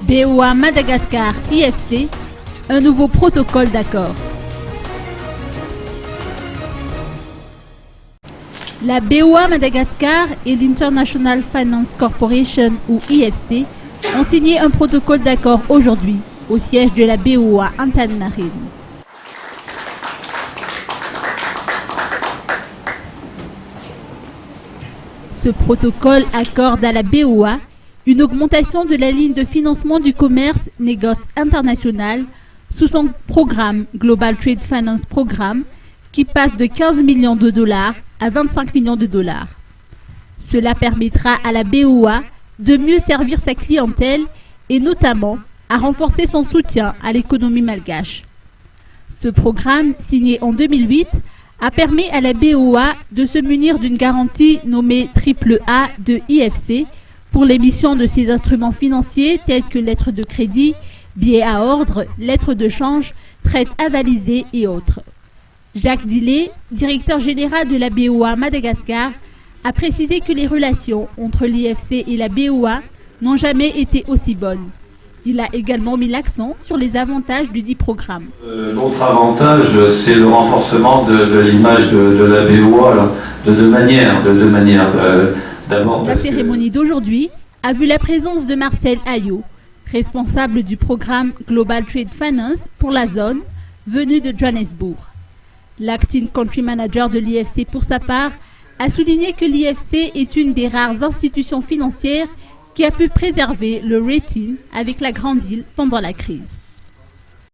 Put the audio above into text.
BOA Madagascar IFC, un nouveau protocole d'accord. La BOA Madagascar et l'International Finance Corporation ou IFC ont signé un protocole d'accord aujourd'hui au siège de la BOA Antananarivo. Ce protocole accorde à la BOA une augmentation de la ligne de financement du commerce négoce international sous son programme Global Trade Finance Programme qui passe de 15 millions de dollars à 25 millions de dollars. Cela permettra à la BOA de mieux servir sa clientèle et notamment à renforcer son soutien à l'économie malgache. Ce programme, signé en 2008, a permis à la BOA de se munir d'une garantie nommée AAA de IFC pour l'émission de ses instruments financiers tels que lettres de crédit, billets à ordre, lettres de change, traites avalisées et autres. Jacques Dillet, directeur général de la BOA Madagascar, a précisé que les relations entre l'IFC et la BOA n'ont jamais été aussi bonnes. Il a également mis l'accent sur les avantages du dit programme. L'autre avantage, c'est le renforcement de l'image de la BOA, là, de deux manières. La cérémonie d'aujourd'hui a vu la présence de Marcel Ayot, responsable du programme Global Trade Finance pour la zone, venu de Johannesburg. L'acting country manager de l'IFC, pour sa part, a souligné que l'IFC est une des rares institutions financières qui a pu préserver le rating avec la grande île pendant la crise.